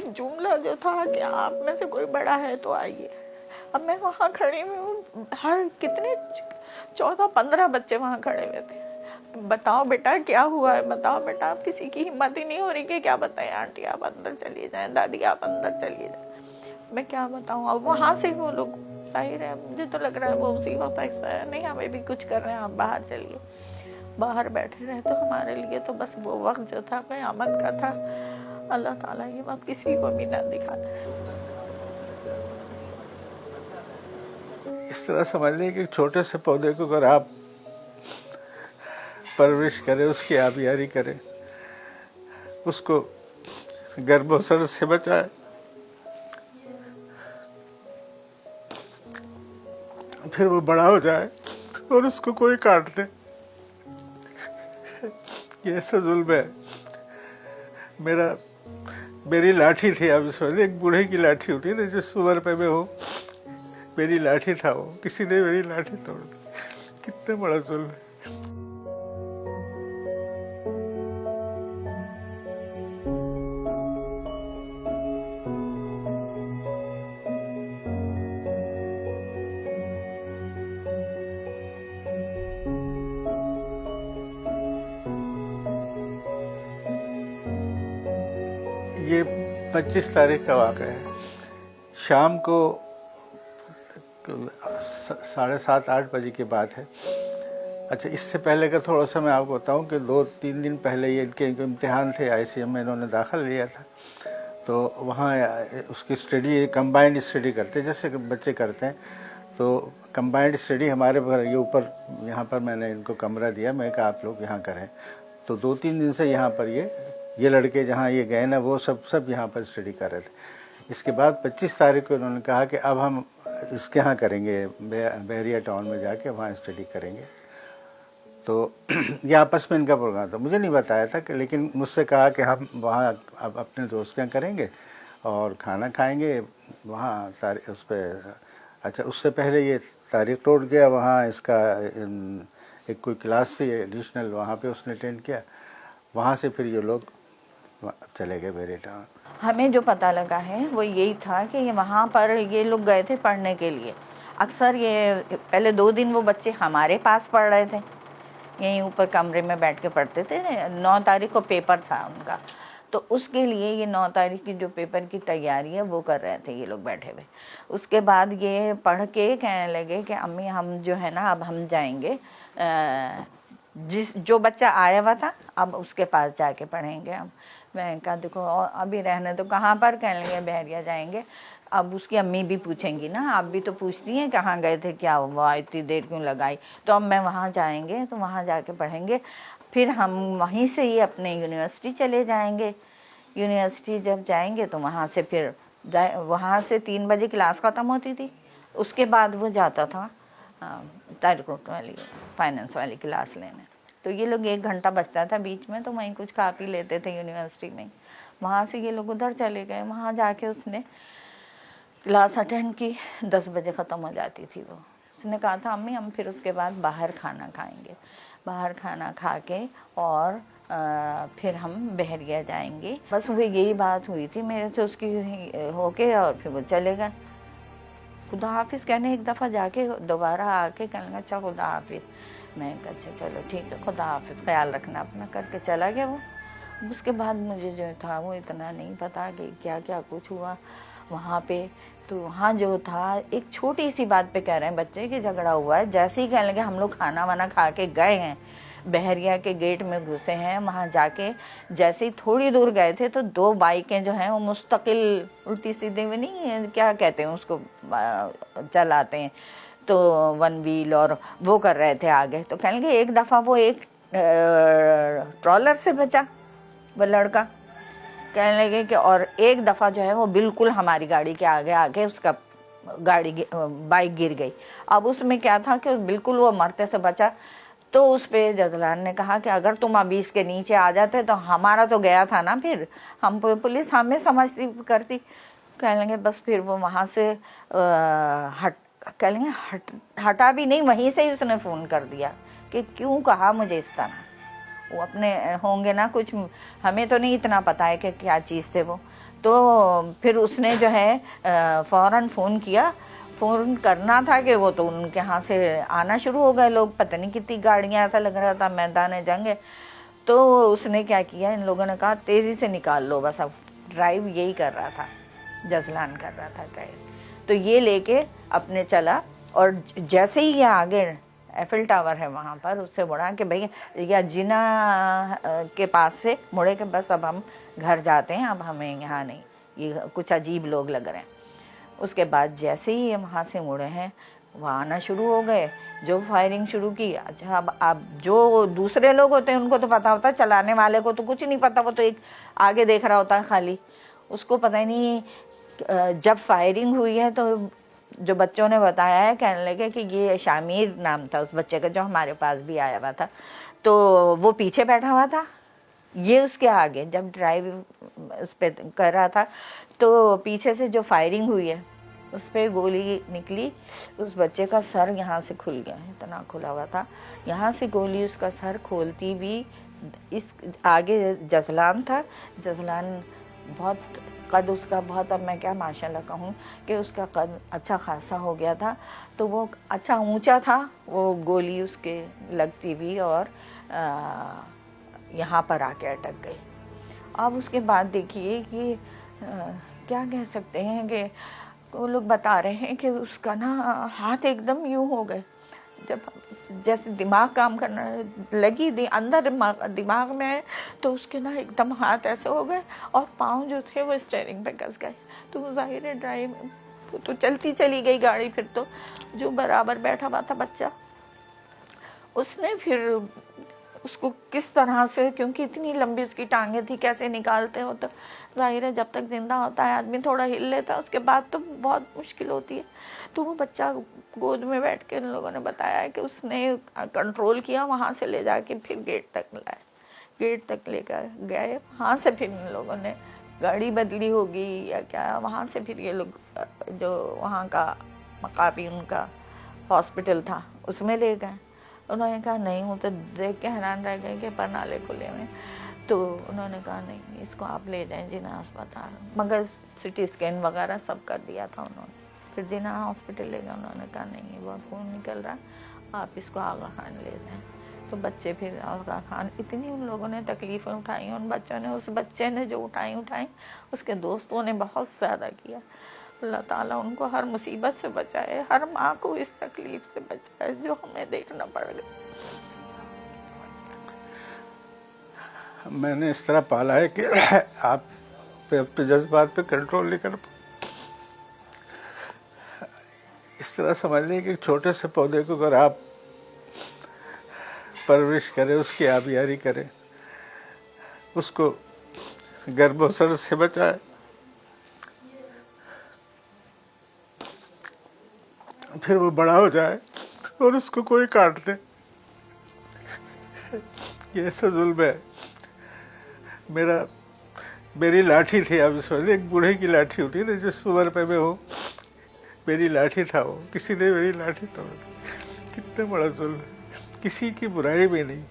ایک جملہ جو تھا کہ آپ میں سے کوئی بڑا ہے تو آئیے. اب میں وہاں کھڑی ہوئی ہوں, ہر کتنے 14-15 بچے وہاں کھڑے ہوئے تھے. بتاؤ بیٹا کیا ہوا ہے, بتاؤ بیٹا. اب کسی کی ہمت ہی نہیں ہو رہی کہ کیا بتائیں, آنٹی آپ اندر چلیے جائیں, دادی آپ اندر چلیے جائیں. میں کیا بتاؤں. اب وہاں سے وہ لوگ, ظاہر ہے مجھے تو لگ رہا ہے وہ اسی وقت ایسا ہے, نہیں ہمیں بھی کچھ کر رہے ہیں, آپ باہر چلیے. باہر بیٹھے رہے تو ہمارے لیے تو بس وہ وقت جو تھا قیامت کا تھا. اللہ تعالیٰ یہ بات کسی کو بھی نہ دکھاتا. اس طرح سمجھ لیں کہ ایک چھوٹے سے پودے کو اگر آپ پرورش کریں, اس کی آبیاری کریں, اس کو گرم و سرد سے بچائیں, پھر وہ بڑا ہو جائے اور اس کو کوئی کاٹ دے, یہ ایسا ظلم ہے. میری لاٹھی تھی, اب سمجھ ایک بوڑھے کی لاٹھی ہوتی ہے نا, جس عمر پہ میں ہوں, میری لاٹھی تھا وہ, کسی نے میری لاٹھی توڑ دی. کتنا بڑا ظلم ہے. یہ 25 تاریخ کا واقعہ ہے. شام کو 7:30-8 بجے کی بات ہے. اچھا, اس سے پہلے کا تھوڑا سا میں آپ کو بتاؤں کہ 2-3 دن پہلے یہ ان کے امتحان تھے, ICM میں انہوں نے داخل لیا تھا. تو وہاں اس کی اسٹڈی کمبائنڈ اسٹڈی کرتے جیسے کہ بچے کرتے ہیں. تو کمبائنڈ اسٹڈی ہمارے یہ اوپر یہاں پر میں نے ان کو کمرہ دیا, میں کہا آپ لوگ یہاں کریں. تو 2-3 دن سے یہاں پر یہ لڑکے جہاں یہ گئے نا, وہ سب یہاں پر اسٹڈی کر رہے تھے. اس کے بعد 25 تاریخ کو انہوں نے کہا کہ اب ہم اس کے یہاں کریں گے, بحریہ ٹاؤن میں جا کے وہاں اسٹڈی کریں گے. تو یہ آپس میں ان کا پروگرام تھا, مجھے نہیں بتایا تھا کہ, لیکن مجھ سے کہا کہ ہم وہاں اب اپنے دوست کے یہاں کریں گے اور کھانا کھائیں گے وہاں اس پہ. اچھا, اس سے پہلے یہ تاریخ ٹوٹ گیا. وہاں اس کا ایک کوئی کلاس تھی ایڈیشنل, وہاں پہ اس نے اٹینڈ کیا. وہاں سے پھر یہ لوگ چلے گئے بحریہ ٹاؤن. ہمیں جو پتہ لگا ہے وہ یہی تھا کہ وہاں پر یہ لوگ گئے تھے پڑھنے کے لیے. اکثر یہ پہلے 2 دن وہ بچے ہمارے پاس پڑھ رہے تھے, یہیں اوپر کمرے میں بیٹھ کے پڑھتے تھے. 9 تاریخ کو پیپر تھا ان کا, تو اس کے لیے یہ 9 تاریخ کی جو پیپر کی تیاری ہے وہ کر رہے تھے یہ لوگ بیٹھے ہوئے. اس کے بعد یہ پڑھ کے کہنے لگے کہ امی ہم جو ہے نا اب ہم جائیں گے, جو بچہ آیا ہوا تھا اب اس کے پاس جا کے پڑھیں گے ہم. میں کہا دیکھو ابھی رہنے تو کہاں پر, کہنے لگے بحریہ جائیں گے. اب اس کی امی بھی پوچھیں گی نا, آپ بھی تو پوچھتی ہیں کہاں گئے تھے, کیا ہوا, اتنی دیر کیوں لگائی. تو اب میں وہاں جائیں گے تو وہاں جا کے پڑھیں گے, پھر ہم وہیں سے ہی اپنے یونیورسٹی چلے جائیں گے. یونیورسٹی جب جائیں گے تو وہاں سے پھر وہاں سے 3 بجے کلاس ختم ہوتی تھی. اس کے بعد وہ جاتا تھا تاریخ والی فائننس والی کلاس لینے. تو یہ لوگ 1 گھنٹہ بچتا تھا بیچ میں, تو وہیں کچھ کھا پی لیتے تھے یونیورسٹی میں. وہاں سے یہ لوگ ادھر چلے گئے. وہاں جا کے اس نے کلاس اٹینڈ کی, 10 بجے ختم ہو جاتی تھی وہ. اس نے کہا تھا امی ہم پھر اس کے بعد باہر کھانا کھائیں گے, باہر کھانا کھا کے اور پھر ہم بحریہ جائیں گے. بس وہ یہی بات ہوئی تھی میرے سے اس کی ہو کے, اور پھر وہ چلے گئے. خدا حافظ کہنے ایک دفعہ جا کے دوبارہ آ کے کہنے لگا اچھا خدا حافظ. میں کہا اچھا چلو ٹھیک ہے خدا حافظ, خیال رکھنا اپنا, کر کے چلا گیا وہ. اس کے بعد مجھے جو تھا وہ اتنا نہیں پتا کہ کیا کیا کچھ ہوا وہاں پہ. تو وہاں جو تھا ایک چھوٹی سی بات پہ کہہ رہے ہیں بچے کہ جھگڑا ہوا ہے. جیسے ہی کہنے لگے ہم لوگ کھانا وانا کھا کے گئے ہیں, بحریہ کے گیٹ میں گھسے ہیں, وہاں جا کے جیسے ہی تھوڑی دور گئے تھے تو 2 بائکیں جو ہیں وہ مستقل الٹی سیدھے میں نہیں, کیا کہتے ہیں اس کو, چلاتے ہیں تو 1 ویل, اور وہ کر رہے تھے آگے. تو کہنے لگے ایک دفعہ وہ ایک ٹرالر سے بچا وہ لڑکا, کہنے لگے کہ اور ایک دفعہ جو ہے وہ بالکل ہماری گاڑی کے آگے آگے اس کا بائک گر گئی. اب اس میں کیا تھا کہ بالکل وہ مرتے سے بچا. تو اس پہ جزلان نے کہا کہ اگر تم ابھی اس کے نیچے آ جاتے تو ہمارا تو گیا تھا نا, پھر ہم پولیس ہمیں سمجھتی کرتی. کہنے لگے بس پھر وہ وہاں سے ہٹا بھی نہیں, وہیں سے ہی اس نے فون کر دیا کہ کیوں کہا مجھے اس طرح. وہ اپنے ہوں گے نا کچھ, ہمیں تو نہیں اتنا پتا ہے کہ کیا چیز تھے وہ. تو پھر اس نے جو ہے فوراً فون کیا. فون کرنا تھا کہ وہ تو ان کے یہاں سے آنا شروع ہو گئے لوگ, پتہ نہیں کتنی گاڑیاں, ایسا لگ رہا تھا میدان جنگ ہے. تو اس نے کیا کیا, ان لوگوں نے کہا تیزی سے نکال لو بس. اب ڈرائیو یہی کر رہا تھا, جزلان کر رہا تھا ڈرائیو. تو یہ لے کے اپنے چلا, اور جیسے ہی یہ آگے ایفل ٹاور ہے وہاں پر, اس سے بڑھا کہ بھئی یا جنا کے پاس سے مڑے کہ بس اب ہم گھر جاتے ہیں, اب ہمیں یہاں نہیں, یہ کچھ عجیب لوگ لگ رہے ہیں. اس کے بعد جیسے ہی وہاں سے مڑے ہیں, وہاں آنا شروع ہو گئے, جو فائرنگ شروع کی. اچھا اب جو دوسرے لوگ ہوتے ہیں ان کو تو پتہ ہوتا ہے, چلانے والے کو تو کچھ نہیں پتہ, وہ تو ایک آگے دیکھ رہا ہوتا ہے خالی, اس کو پتہ ہی نہیں. جب فائرنگ ہوئی ہے تو جو بچوں نے بتایا ہے, کہنے لگے کہ یہ شامیر نام تھا اس بچے کا جو ہمارے پاس بھی آیا ہوا تھا, تو وہ پیچھے بیٹھا ہوا تھا, یہ اس کے آگے جب ڈرائیو اس پہ کر رہا تھا, تو پیچھے سے جو فائرنگ ہوئی ہے اس پہ گولی نکلی. اس بچے کا سر یہاں سے کھل گیا, اتنا کھلا ہوا تھا, یہاں سے گولی اس کا سر کھولتی بھی. اس آگے جزلان تھا, جزلان بہت قد اس کا بہت, اب میں کیا ماشاءاللہ کہوں کہ اس کا قد اچھا خاصا ہو گیا تھا, تو وہ اچھا اونچا تھا. وہ گولی اس کے لگتی بھی اور یہاں پر آ کے اٹک گئی. اب اس کے بعد دیکھیے کہ کیا کہہ سکتے ہیں کہ وہ لوگ بتا رہے ہیں کہ اس کا نا ہاتھ ایک دم یوں ہو گئے, جب جیسے دماغ کام کرنا لگی اندر دماغ میں, تو اس کے نا ایک دم ہاتھ ایسے ہو گئے, اور پاؤں جو تھے وہ اسٹیئرنگ پہ کس گئے. تو ظاہر ہے ڈرائیو تو چلتی چلی گئی گاڑی. پھر تو جو برابر بیٹھا ہوا تھا بچہ, اس نے پھر اس کو کس طرح سے, کیونکہ اتنی لمبی اس کی ٹانگیں تھی, کیسے نکالتے ہو, تو ظاہر ہے جب تک زندہ ہوتا ہے آدمی تھوڑا ہل لیتا ہے, اس کے بعد تو بہت مشکل ہوتی ہے. تو وہ بچہ گود میں بیٹھ کے ان لوگوں نے بتایا کہ اس نے کنٹرول کیا, وہاں سے لے جا کے پھر گیٹ تک لائے, گیٹ تک لے کر گئے. وہاں سے پھر ان لوگوں نے گاڑی بدلی ہوگی یا کیا, وہاں سے پھر یہ لوگ جو وہاں کا مقامی ان کا ہاسپٹل تھا اس میں لے گئے. انہوں نے کہا نہیں, وہ تو دیکھ کے حیران رہ گئے کہ پرنالے کھلے ہوئے. تو انہوں نے کہا نہیں, اس کو آپ لے جائیں جناح اسپتال, مگر سٹی اسکین وغیرہ سب کر دیا تھا انہوں نے. پھر جناح ہاسپٹل لے گئے, انہوں نے کہا نہیں بہت خون نکل رہا, آپ اس کو آغا خان لے جائیں. تو بچے پھر آغا خان, اتنی ان لوگوں نے تکلیفیں اٹھائیں ان بچوں نے, اس بچے نے جو اٹھائیں, اس کے دوستوں نے بہت زیادہ کیا. اللہ تعالیٰ ان کو ہر مصیبت سے بچائے, ہر ماں کو اس تکلیف سے بچائے جو ہمیں دیکھنا پڑ گیا. میں نے اس طرح پالا ہے کہ آپ اپنے جذبات پہ کنٹرول نہیں کر پاتے. اس طرح سمجھ لیں کہ ایک چھوٹے سے پودے کو اگر آپ پرورش کریں, اس کی آبیاری کریں, اس کو گرم و سرد سے بچائے, پھر وہ بڑا ہو جائے اور اس کو کوئی کاٹ دے, یہ ایسا ظلم ہے. میری لاٹھی تھی, اب سمجھ لیں ایک بوڑھے کی لاٹھی ہوتی ہے نا, جس عمر پہ میں ہوں, میری لاٹھی تھا وہ, کسی نے میری لاٹھی توڑ دی. کتنا بڑا ظلم ہے. کسی کی برائی میں نہیں,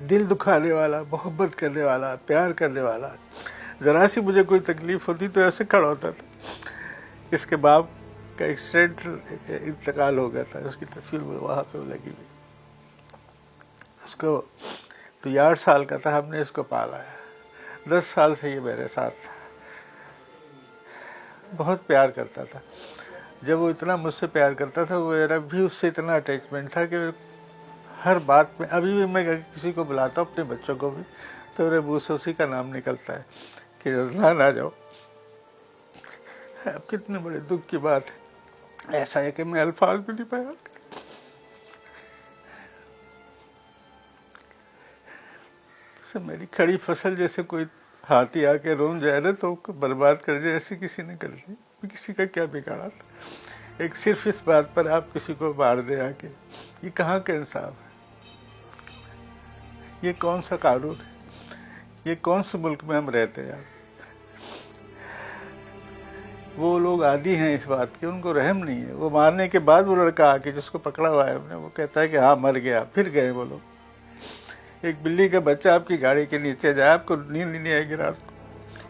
دل دکھانے والا, محبت کرنے والا, پیار کرنے والا. ذرا سی مجھے کوئی تکلیف ہوتی تو ایسے کھڑا ہوتا تھا. اس کے باپ کا ایکسیڈنٹ انتقال ہو گیا تھا, اس کی تصویر وہاں پہ لگی ہوئی. اس کو تو 8 سال کا تھا, ہم نے اس کو پالا ہے. 10 سال سے یہ میرے ساتھ تھا, بہت پیار کرتا تھا. جب وہ اتنا مجھ سے پیار کرتا تھا, وہ میرا بھی اس سے اتنا اٹیچمنٹ تھا کہ ہر بات میں, ابھی بھی میں کسی کو بلاتا ہوں, اپنے بچوں کو بھی, تو میرے منہ سے اسی کا نام نکلتا ہے کہ جزلان آ جاؤ. اب کتنے بڑے دکھ کی بات ہے, ایسا ہے کہ میں الفاظ بھی نہیں پایا. میری کھڑی فصل جیسے کوئی ہاتھی آ کے رون جائے نا تو برباد کر جائے, ایسی کسی نے کر دی. کسی کا کیا بگاڑا تھا, ایک صرف اس بات پر آپ کسی کو مار دیں آ کے. یہ کہاں کا انصاف ہے, یہ کون سا قانون ہے, یہ کون سے ملک میں ہم رہتے ہیں. وہ لوگ عادی ہیں اس بات کے, ان کو رحم نہیں ہے. وہ مارنے کے بعد وہ لڑکا آ کے جس کو پکڑا ہوا ہے ہم نے, وہ کہتا ہے کہ ہاں مر گیا. پھر گئے وہ لوگ. ایک بلی کا بچہ آپ کی گاڑی کے نیچے جائے, آپ کو نیند نہیں آئے گی رات کو.